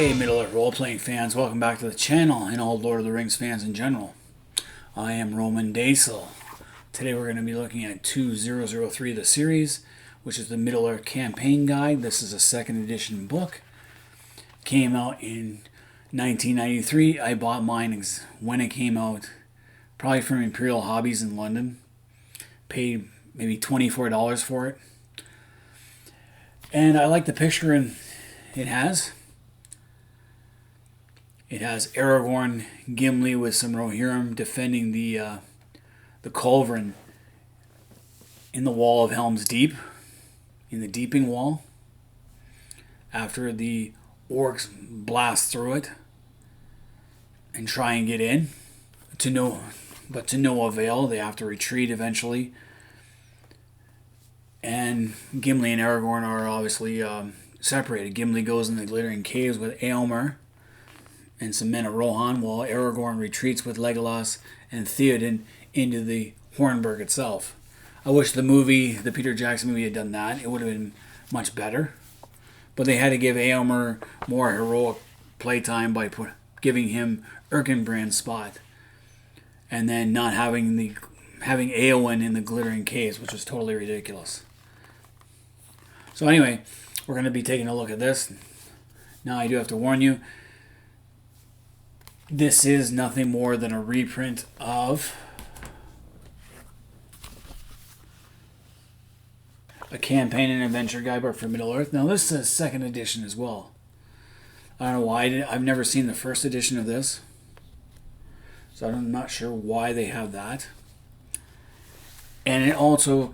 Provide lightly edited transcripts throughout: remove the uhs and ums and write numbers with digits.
Hey Middle-earth role-playing fans, welcome back to the channel and all Lord of the Rings fans in general. I am Roman Daisel. Today we're going to be looking at 2003 of the series, which is the Middle-earth Campaign Guide. This is a second edition book. Came out in 1993. I bought mine when it came out, probably from Imperial Hobbies in London. Paid maybe $24 for it. And I like the picture it has. It has Aragorn, Gimli with some Rohirrim defending the Culverin in the wall of Helm's Deep, in the Deeping Wall, after the orcs blast through it and try and get in, but to no avail. They have to retreat eventually. And Gimli and Aragorn are obviously separated. Gimli goes in the Glittering Caves with Éomer and some men of Rohan, while Aragorn retreats with Legolas and Theoden into the Hornburg itself. I wish the Peter Jackson movie had done that. It would have been much better. But they had to give Éomer more heroic playtime by giving him Erkenbrand's spot, and then not having Éowyn in the Glittering Caves, which was totally ridiculous. So anyway, we're going to be taking a look at this. Now I do have to warn you, this is nothing more than a reprint of a campaign and adventure guidebook for Middle-earth. Now this is second edition as well. I don't know why. I've never seen the first edition of this, so I'm not sure why they have that. And it also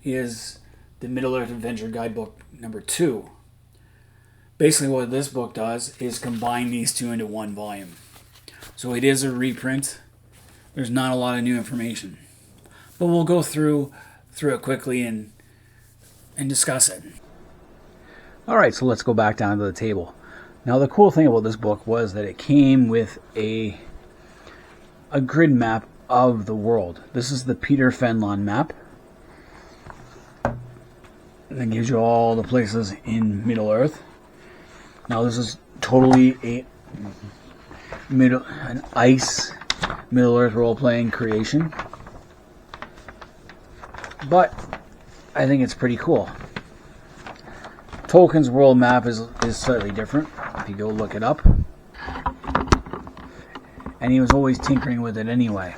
is the Middle-earth Adventure Guidebook number 2. Basically what this book does is combine these two into one volume. So it is a reprint. There's not a lot of new information, but we'll go through it quickly and discuss it. Alright, so let's go back down to the table. Now the cool thing about this book was that it came with a grid map of the world. This is the Peter Fenlon map. And it gives you all the places in Middle-earth. Now this is totally an I.C.E. Middle-earth role-playing creation. But I think it's pretty cool. Tolkien's world map is slightly different, if you go look it up. And he was always tinkering with it anyway.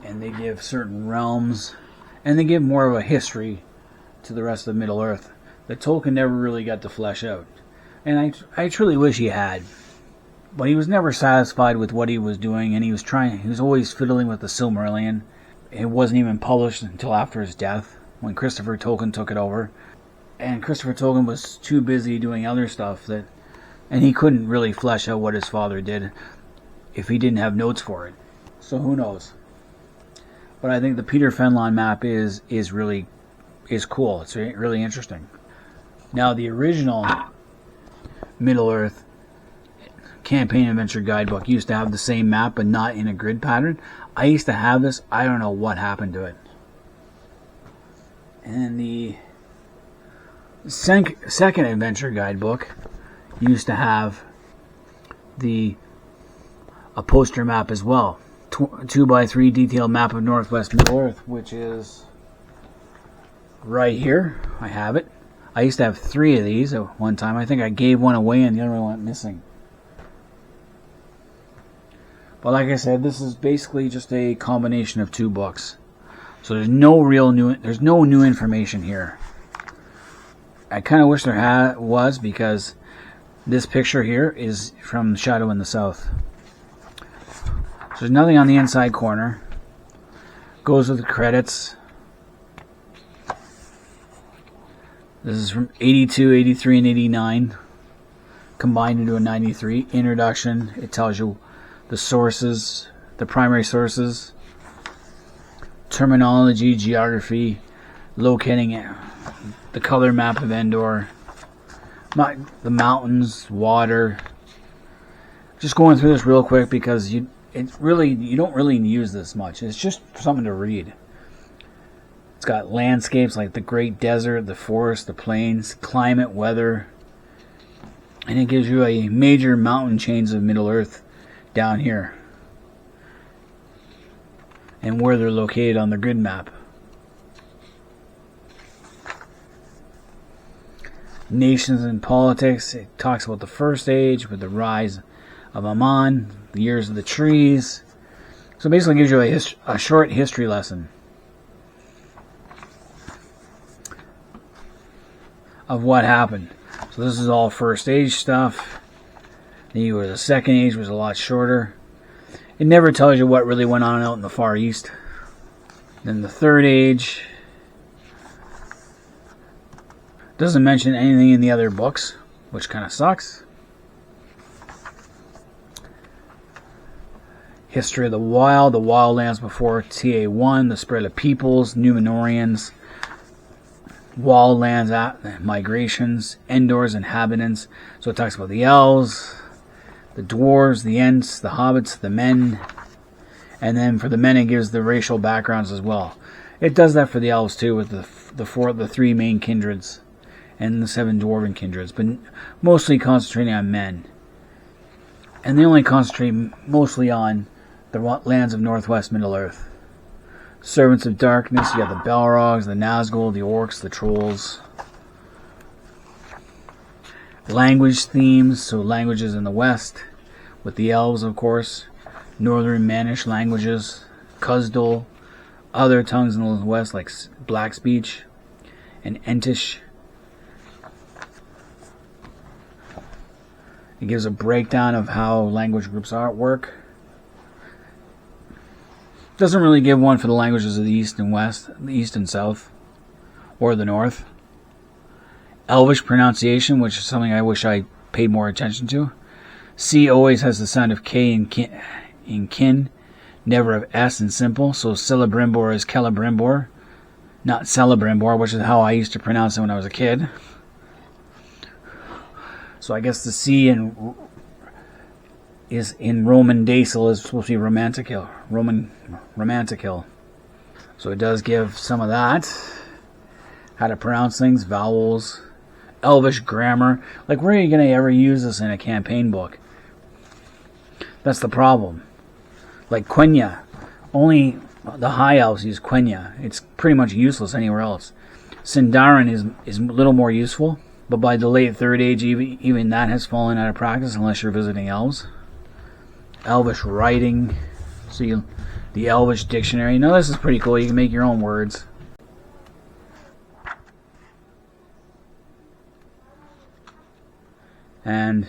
And they give certain realms, and they give more of a history to the rest of Middle-earth that Tolkien never really got to flesh out. And I truly wish he had. But he was never satisfied with what he was doing, and he was always fiddling with the Silmarillion. It wasn't even published until after his death, when Christopher Tolkien took it over. And Christopher Tolkien was too busy doing other stuff and he couldn't really flesh out what his father did if he didn't have notes for it. So who knows? But I think the Peter Fenlon map is cool. It's really interesting. Now the original Middle-earth Campaign Adventure Guidebook used to have the same map, but not in a grid pattern. I used to have this. I don't know what happened to it. And the second Adventure Guidebook used to have a poster map as well. 2x3 detailed map of Northwest Middle-earth, which is right here. I have it. I used to have 3 of these at one time. I think I gave one away and the other one went missing. But like I said, this is basically just a combination of 2 books. So there's no new information here. I kind of wish there was, because this picture here is from Shadow in the South. So there's nothing on the inside corner. Goes with the credits. This is from 82, 83, and 89, combined into a 93. Introduction. It tells you the sources, the primary sources, terminology, geography, locating the color map of Endor, the mountains, water. Just going through this real quick because you don't really use this much. It's just something to read. It's got landscapes like the Great Desert, the forest, the plains, climate, weather, and it gives you a major mountain chains of Middle Earth down here and where they're located on the grid map. Nations and politics, it talks about the First Age with the rise of Aman, the years of the trees. So it basically gives you a short history lesson of what happened. So this is all First Age stuff. Then you go to the Second Age, which was a lot shorter. It never tells you what really went on out in the Far East. Then the Third Age doesn't mention anything in the other books, which kind of sucks. History of the wildlands before TA1, the spread of peoples, Numenorians, wildlands, migrations, Endor's inhabitants. So it talks about the elves, the dwarves, the ents, the hobbits, the men, and then for the men it gives the racial backgrounds as well. It does that for the elves too, with the three main kindreds and the 7 dwarven kindreds, but mostly concentrating on men. And they only concentrate mostly on the lands of northwest Middle Earth. Servants of Darkness, you got the Balrogs, the Nazgul, the Orcs, the Trolls. Language themes, so languages in the west, with the elves, of course. Northern Manish languages, Khuzdul, other tongues in the west like Black Speech and Entish. It gives a breakdown of how language groups work. Doesn't really give one for the languages of the east and west, the east and south, or the north. Elvish pronunciation, which is something I wish I paid more attention to. C always has the sound of K in kin, never of S in simple. So Celebrimbor is Celebrimbor, not Celebrimbor, which is how I used to pronounce it when I was a kid. So I guess the C is in Roman Dacial is supposed to be Roman Romantical. So it does give some of that. How to pronounce things, vowels, Elvish grammar. Like, where are you going to ever use this in a campaign book? That's the problem. Like Quenya. Only the High Elves use Quenya. It's pretty much useless anywhere else. Sindarin is a little more useful, but by the late Third Age, even that has fallen out of practice unless you're visiting elves. Elvish writing. So the Elvish dictionary. Now this is pretty cool. You can make your own words. And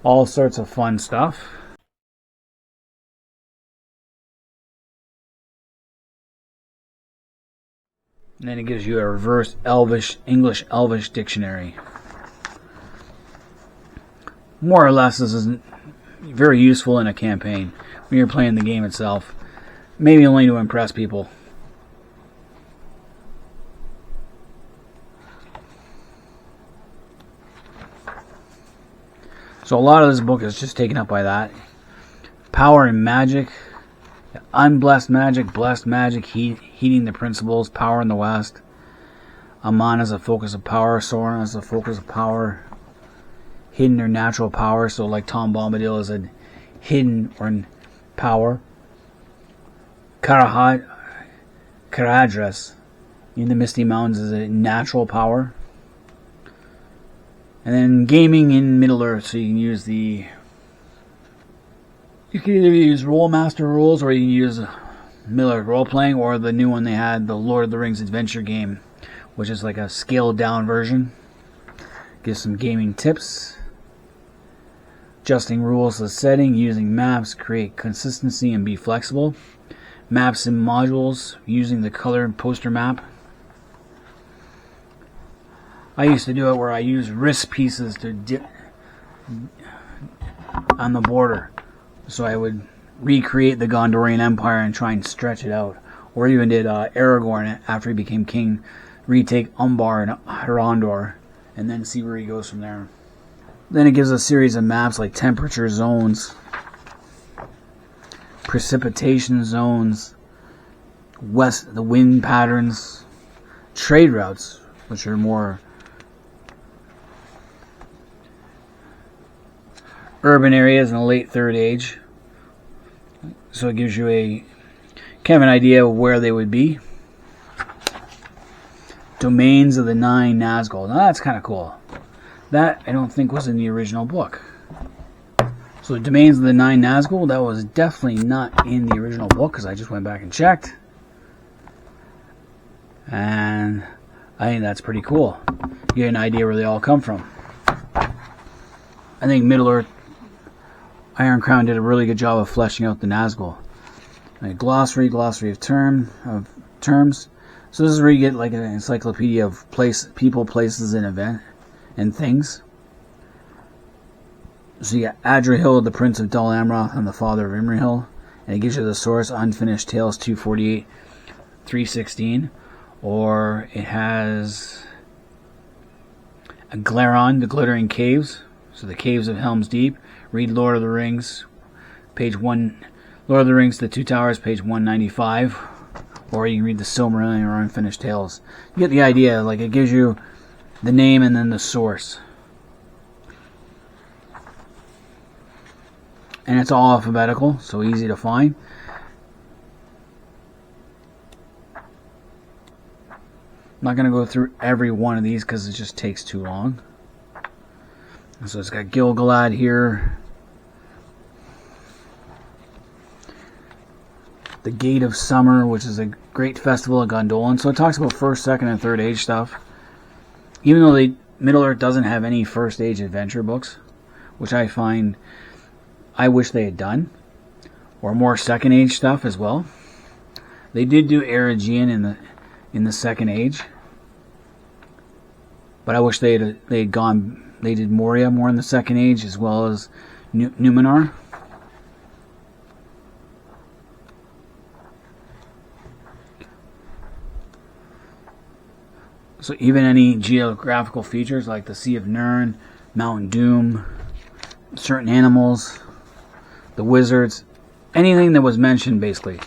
all sorts of fun stuff. And then it gives you a reverse English Elvish dictionary. More or less, this is very useful in a campaign when you're playing the game itself. Maybe only to impress people. So a lot of this book is just taken up by that. Power and magic. Unblessed magic, blessed magic, heeding the principles, power in the west. Aman as a focus of power, Sauron as a focus of power. Hidden or natural power, so like Tom Bombadil is a hidden or power. Caradhras in the Misty Mountains is a natural power. And then gaming in Middle Earth, so you can use you can either use Rolemaster rules, or you can use Middle Earth role-playing, or the new one they had, the Lord of the Rings adventure game, which is like a scaled-down version. Gives some gaming tips. Adjusting rules to setting, using maps, create consistency and be flexible. Maps and modules, using the color poster map. I used to do it where I used wrist pieces to dip on the border. So I would recreate the Gondorian Empire and try and stretch it out. Or even did Aragorn, after he became king, retake Umbar and Harondor, and then see where he goes from there. Then it gives a series of maps like temperature zones, precipitation zones, the wind patterns, trade routes, which are more urban areas in the late Third Age. So it gives you a kind of an idea of where they would be. Domains of the 9 Nazgul. Now that's kind of cool. That I don't think was in the original book. So the Domains of the 9 Nazgul, that was definitely not in the original book because I just went back and checked. And I think that's pretty cool. You get an idea where they all come from. I think Middle-earth Iron Crown did a really good job of fleshing out the Nazgul. A glossary of terms. So this is where you get like an encyclopedia of people, places, and event and things. So you got Adrahil, the Prince of Dol Amroth, and the father of Imrahil, and it gives you the source, Unfinished Tales 248, 316, or it has a Glaron, the Glittering Caves, so the Caves of Helm's Deep. Read Lord of the Rings, page 1. Lord of the Rings, The Two Towers, page 195. Or you can read the Silmarillion or Unfinished Tales. You get the idea, like it gives you the name and then the source. And it's all alphabetical, so easy to find. I'm not going to go through every one of these because it just takes too long. So it's got Gil-galad here. The Gate of Summer, which is a great festival of Gondolin. So it talks about First, Second, and Third Age stuff. Even though Middle-earth doesn't have any First Age adventure books, which I wish they had done. Or more Second Age stuff as well. They did do Eregion in the Second Age. But I wish they did Moria more in the Second Age, as well as Numenor. So even any geographical features like the Sea of Nirn, Mount Doom, certain animals, the wizards, anything that was mentioned basically.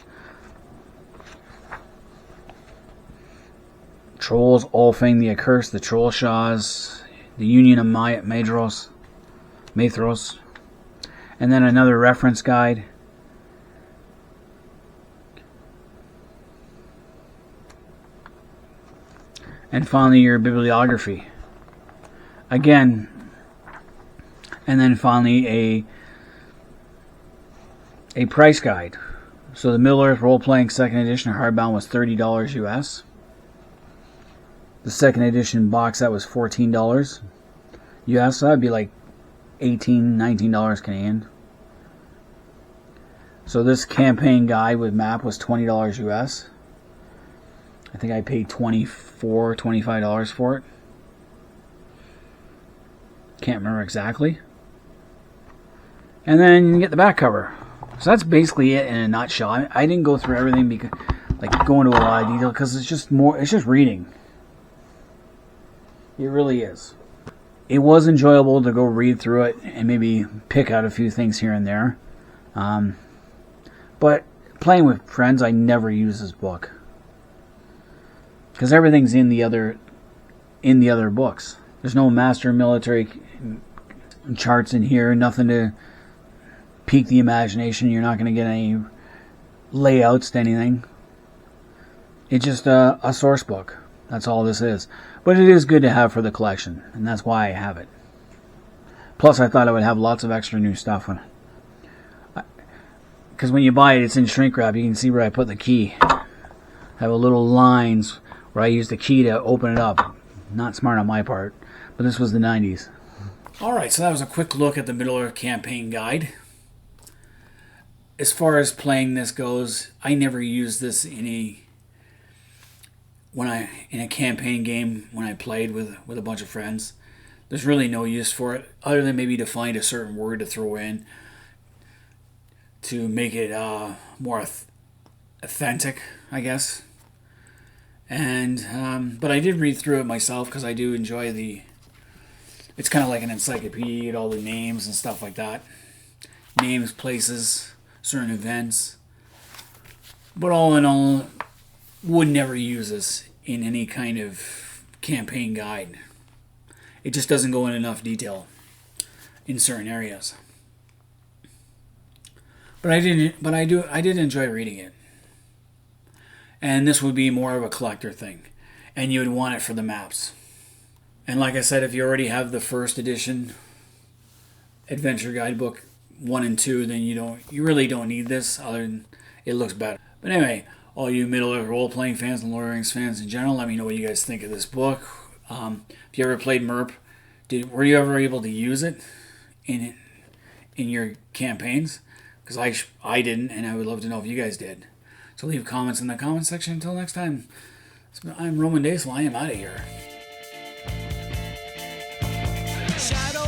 Trolls, Ulfang the Accursed, the Trollshaws, the Union of Maedhros, and then another reference guide. And finally your bibliography. Again, and then finally a price guide. So the Middle-earth Role-Playing Second Edition hardbound was $30 US. The second edition box set was $14 US, so that'd be like $18, $19 Canadian. So this campaign guide with map was $20 US. I think I paid $24, $25 for it. Can't remember exactly. And then you get the back cover. So that's basically it in a nutshell. I didn't go through everything because, like, go into a lot of detail because it's just reading. It really is. It was enjoyable to go read through it and maybe pick out a few things here and there. But playing with friends, I never use this book because everything's in the other books. There's no master military charts in here. Nothing to pique the imagination. You're not going to get any layouts to anything. It's just a source book. That's all this is. But it is good to have for the collection, and that's why I have it. Plus, I thought I would have lots of extra new stuff. Because when you buy it, it's in shrink wrap. You can see where I put the key. I have a little lines where I use the key to open it up. Not smart on my part, but this was the 90s. Alright, so that was a quick look at the Middle-earth campaign guide. As far as playing this goes, I never use this in a campaign game when I played with a bunch of friends. There's really no use for it other than maybe to find a certain word to throw in to make it more authentic, I guess. And but I did read through it myself because I do enjoy it's kind of like an encyclopedia, all the names and stuff like that. Names, places, certain events. But all in all, would never use this in any kind of campaign guide. It just doesn't go in enough detail in certain areas. But I did enjoy reading it. And this would be more of a collector thing. And you would want it for the maps. And like I said, if you already have the first edition Adventure Guidebook 1 and 2, then you really don't need this, other than it looks better. But anyway, all you Middle-earth role-playing fans and Lord of the Rings fans in general, let me know what you guys think of this book. If you ever played MERP, were you ever able to use it in your campaigns? Because I didn't, and I would love to know if you guys did. So leave comments in the comment section. Until next time, I'm Roman Daisel. I am out of here. Shadow